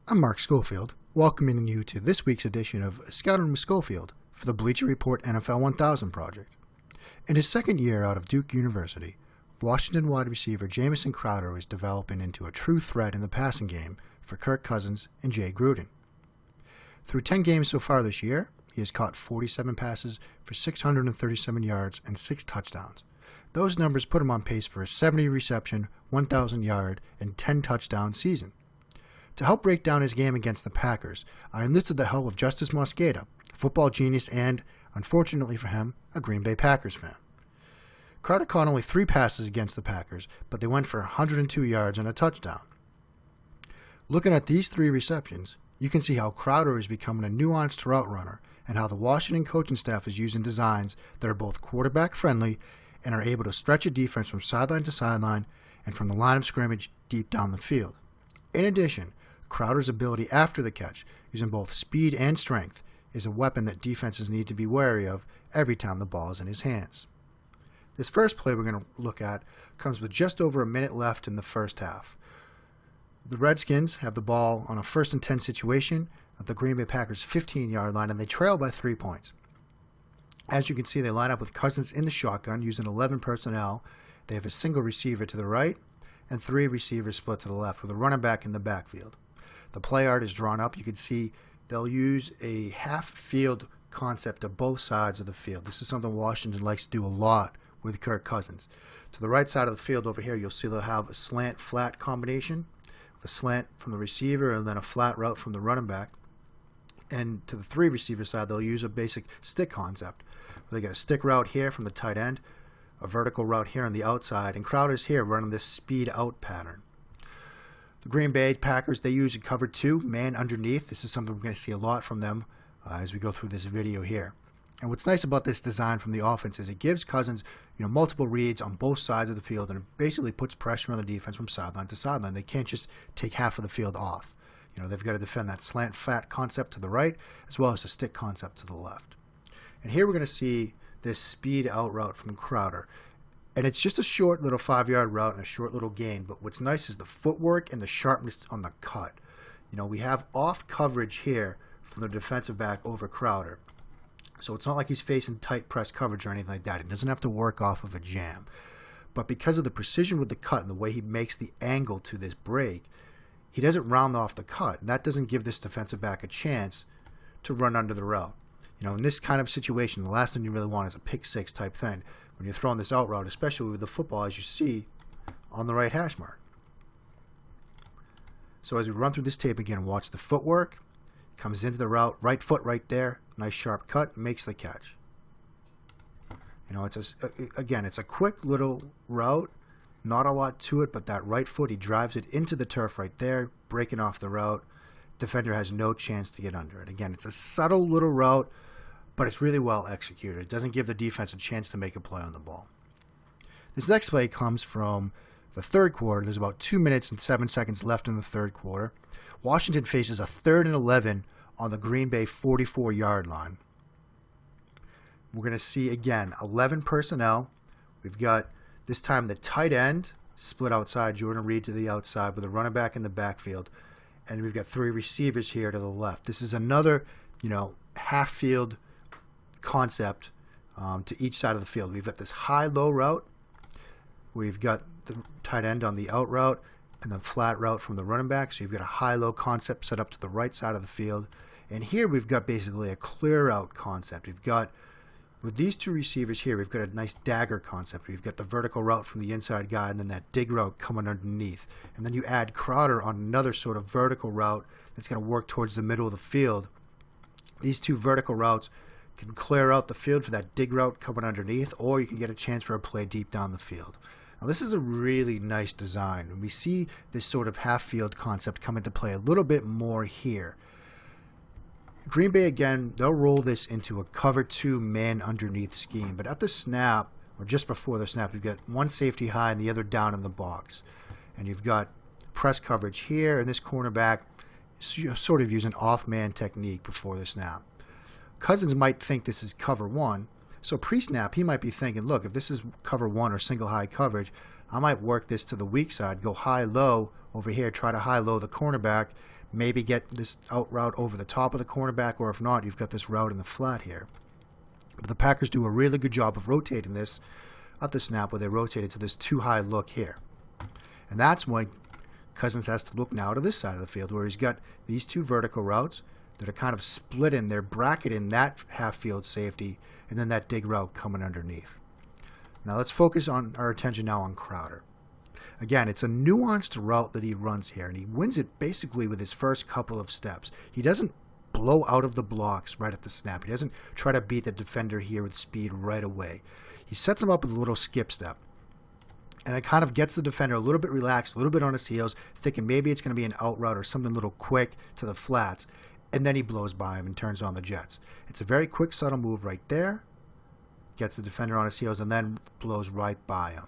I'm Mark Schofield, welcoming you to this week's edition of Scouting with Schofield for the Bleacher Report NFL 1000 project. In his second year out of Duke University, Washington wide receiver Jamison is developing into a true threat in the passing game for Kirk Cousins and Jay Gruden. Through 10 games so far this year, he has caught 47 passes for 637 yards and 6 touchdowns. Those numbers put him on pace for a 70 reception, 1,000-yard, and 10 touchdown season. To help break down his game against the Packers, I enlisted the help of Justis Mosqueda, a football genius and, unfortunately for him, a Green Bay Packers fan. Crowder caught only 3 passes against the Packers, but they went for 102 yards and a touchdown. Looking at these 3 receptions, you can see how Crowder is becoming a nuanced route runner and how the Washington coaching staff is using designs that are both quarterback-friendly and are able to stretch a defense from sideline to sideline and from the line of scrimmage deep down the field. In addition, Crowder's ability after the catch, using both speed and strength, is a weapon that defenses need to be wary of every time the ball is in his hands. This first play we're going to look at comes with just over a minute left in the first half. The Redskins have the ball on a 1st and 10 situation at the Green Bay Packers 15-yard line, and they trail by 3 points. As you can see, they line up with Cousins in the shotgun using 11 personnel. They have a single receiver to the right and 3 receivers split to the left with a running back in the backfield. The play art is drawn up. You can see they'll use a half-field concept to both sides of the field. This is something Washington likes to do a lot with Kirk Cousins. To the right side of the field over here, you'll see they'll have a slant-flat combination, with a slant from the receiver and then a flat route from the running back. And to the 3 receiver side, they'll use a basic stick concept. They get a stick route here from the tight end, a vertical route here on the outside, and Crowder's here running this speed out pattern. The Green Bay Packers, they use a cover 2, man underneath. This is something we're going to see a lot from them as we go through this video here. And what's nice about this design from the offense is it gives Cousins multiple reads on both sides of the field, and it basically puts pressure on the defense from sideline to sideline. They can't just take half of the field off. They've got to defend that slant flat concept to the right as well as the stick concept to the left. And here we're going to see this speed out route from Crowder. And it's just a short little 5-yard route and a short little gain. But what's nice is the footwork and the sharpness on the cut. We have off coverage here from the defensive back over Crowder. So it's not like he's facing tight press coverage or anything like that. He doesn't have to work off of a jam. But because of the precision with the cut and the way he makes the angle to this break, he doesn't round off the cut. And that doesn't give this defensive back a chance to run under the route. In this kind of situation, the last thing you really want is a pick 6 type thing when you're throwing this out route, especially with the football, as you see on the right hash mark. So as we run through this tape again, watch the footwork. Comes into the route, right foot right there, nice sharp cut, makes the catch. It's a quick little route, not a lot to it, but that right foot, he drives it into the turf right there, breaking off the route. Defender has no chance to get under it. Again, it's a subtle little route, but it's really well executed. It doesn't give the defense a chance to make a play on the ball. This next play comes from the third quarter. There's about 2 minutes and 7 seconds left in the third quarter. Washington faces a 3rd and 11 on the Green Bay 44-yard line. We're going to see, again, 11 personnel. We've got, this time, the tight end split outside, Jordan Reed to the outside with a running back in the backfield. And we've got 3 receivers here to the left. This is another, half-field concept to each side of the field. We've got this high-low route. We've got the tight end on the out route and the flat route from the running back. So you've got a high-low concept set up to the right side of the field. And here we've got basically a clear-out concept. We've got, with these 2 receivers here, we've got a nice dagger concept. We've got the vertical route from the inside guy and then that dig route coming underneath. And then you add Crowder on another sort of vertical route that's going to work towards the middle of the field. These 2 vertical routes can clear out the field for that dig route coming underneath, or you can get a chance for a play deep down the field. Now this is a really nice design, and we see this sort of half-field concept come into play a little bit more here. Green Bay, again, they'll roll this into a cover 2 man underneath scheme, but at the snap, or just before the snap, you've got one safety high and the other down in the box. And you've got press coverage here, and this cornerback sort of using off-man technique before the snap. Cousins might think this is cover 1, so pre-snap he might be thinking, look, if this is cover 1 or single high coverage, I might work this to the weak side, go high-low over here, try to high-low the cornerback, maybe get this out route over the top of the cornerback, or if not, you've got this route in the flat here. But the Packers do a really good job of rotating this at the snap, where they rotate it to this too-high look here. And that's when Cousins has to look now to this side of the field, where he's got these two vertical routes that are kind of split in. They're bracketing that half-field safety, and then that dig route coming underneath. Now let's focus on our attention now on Crowder. Again, it's a nuanced route that he runs here, and he wins it basically with his first couple of steps. He doesn't blow out of the blocks right at the snap. He doesn't try to beat the defender here with speed right away. He sets him up with a little skip step. And it kind of gets the defender a little bit relaxed, a little bit on his heels, thinking maybe it's going to be an out route or something a little quick to the flats. And then he blows by him and turns on the jets. It's a very quick, subtle move right there. Gets the defender on his heels and then blows right by him.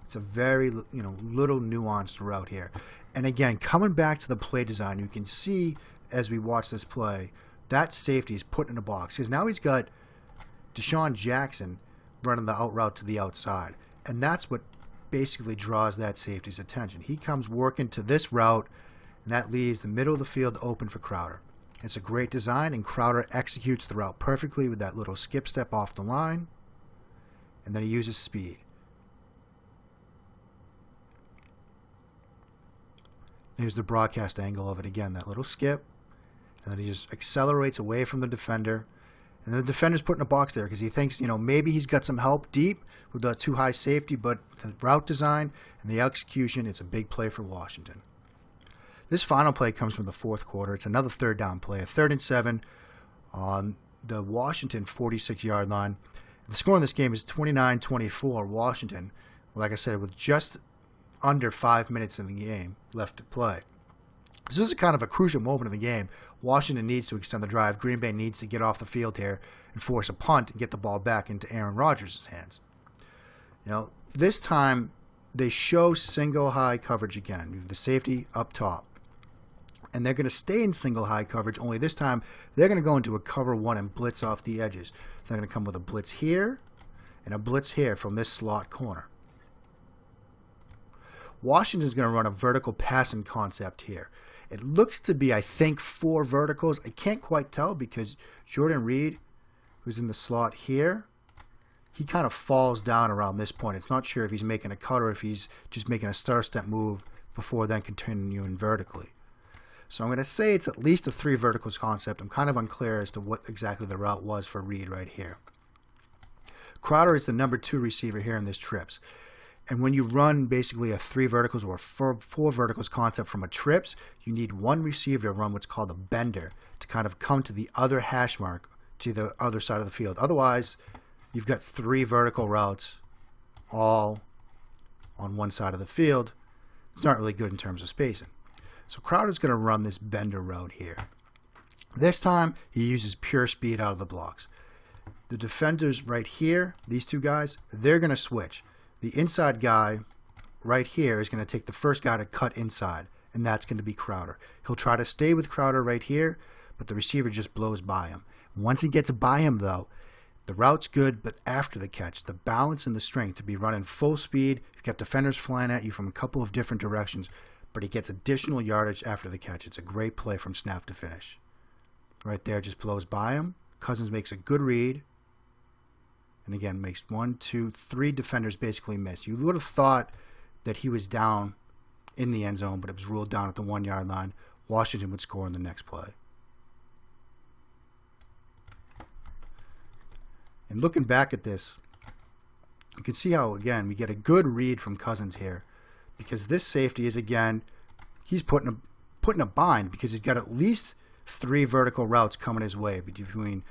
It's a very, little nuanced route here. And again, coming back to the play design, you can see as we watch this play, that safety is put in a box. Because now he's got Deshaun Jackson running the out route to the outside. And that's what basically draws that safety's attention. He comes working to this route, and that leaves the middle of the field open for Crowder. It's a great design, and Crowder executes the route perfectly with that little skip step off the line, and then he uses speed. Here's the broadcast angle of it again, that little skip, and then he just accelerates away from the defender. And the defender's put in a box there because he thinks, maybe he's got some help deep with the too high safety, but the route design and the execution, it's a big play for Washington. This final play comes from the fourth quarter. It's another third down play, a 3rd and 7 on the Washington 46-yard line. The score in this game is 29-24 Washington, like I said, with just under 5 minutes in the game left to play. This is kind of a crucial moment in the game. Washington needs to extend the drive. Green Bay needs to get off the field here and force a punt and get the ball back into Aaron Rodgers' hands. This time they show single high coverage again. You have the safety up top. And they're going to stay in single high coverage, only this time they're going to go into a cover one and blitz off the edges. They're going to come with a blitz here and a blitz here from this slot corner. Washington's going to run a vertical passing concept here. It looks to be, I think, 4 verticals. I can't quite tell because Jordan Reed, who's in the slot here, he kind of falls down around this point. It's not sure if he's making a cut or if he's just making a stutter step move before then continuing vertically. So I'm going to say it's at least a 3 verticals concept. I'm kind of unclear as to what exactly the route was for Reed right here. Crowder is the number 2 receiver here in this trips. And when you run basically a 3 verticals or a 4 verticals concept from a trips, you need one receiver to run what's called a bender to kind of come to the other hash mark to the other side of the field. Otherwise, you've got 3 vertical routes all on one side of the field. It's not really good in terms of spacing. So Crowder's going to run this bender route here. This time, he uses pure speed out of the blocks. The defenders right here, these 2 guys, they're going to switch. The inside guy right here is going to take the first guy to cut inside, and that's going to be Crowder. He'll try to stay with Crowder right here, but the receiver just blows by him. Once he gets by him, though, the route's good, but after the catch, the balance and the strength to be running full speed, you've got defenders flying at you from a couple of different directions, but he gets additional yardage after the catch. It's a great play from snap to finish. Right there, just blows by him. Cousins makes a good read. And again, makes 1, 2, 3 defenders basically miss. You would have thought that he was down in the end zone, but it was ruled down at the 1-yard line. Washington would score in the next play. And looking back at this, you can see how, again, we get a good read from Cousins here. Because this safety is, again, he's put in a bind because he's got at least 3 vertical routes coming his way between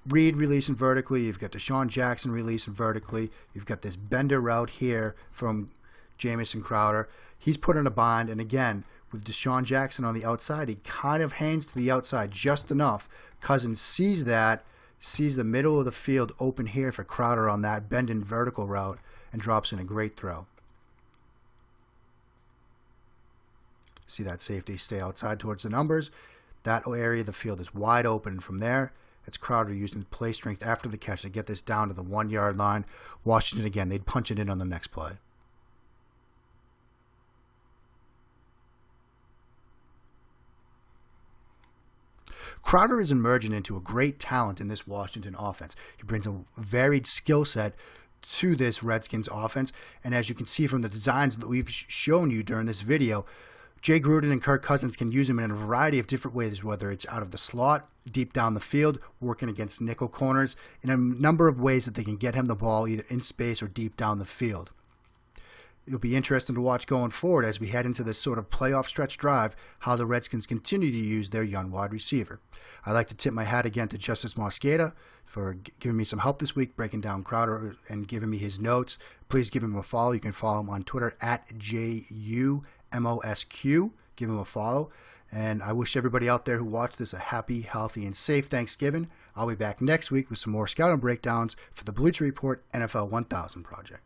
Reed releasing vertically, you've got Deshaun Jackson releasing vertically, you've got this bender route here from Jamison Crowder. He's put in a bind, and again, with Deshaun Jackson on the outside, he kind of hangs to the outside just enough. Cousins sees that, sees the middle of the field open here for Crowder on that bend-in vertical route, and drops in a great throw. See that safety stay outside towards the numbers. That area of the field is wide open from there. It's Crowder using play strength after the catch to get this down to the 1-yard line. Washington again, they'd punch it in on the next play. Crowder is emerging into a great talent in this Washington offense. He brings a varied skill set to this Redskins offense, and as you can see from the designs that we've shown you during this video, Jay Gruden and Kirk Cousins can use him in a variety of different ways, whether it's out of the slot, deep down the field, working against nickel corners, in a number of ways that they can get him the ball either in space or deep down the field. It'll be interesting to watch going forward as we head into this sort of playoff stretch drive, how the Redskins continue to use their young wide receiver. I'd like to tip my hat again to Justis Mosqueda for giving me some help this week, breaking down Crowder and giving me his notes. Please give him a follow. You can follow him on Twitter at JUMOSQ. Give him a follow. And I wish everybody out there who watched this a happy, healthy, and safe Thanksgiving. I'll be back next week with some more scouting breakdowns for the Bleacher Report NFL 1000 project.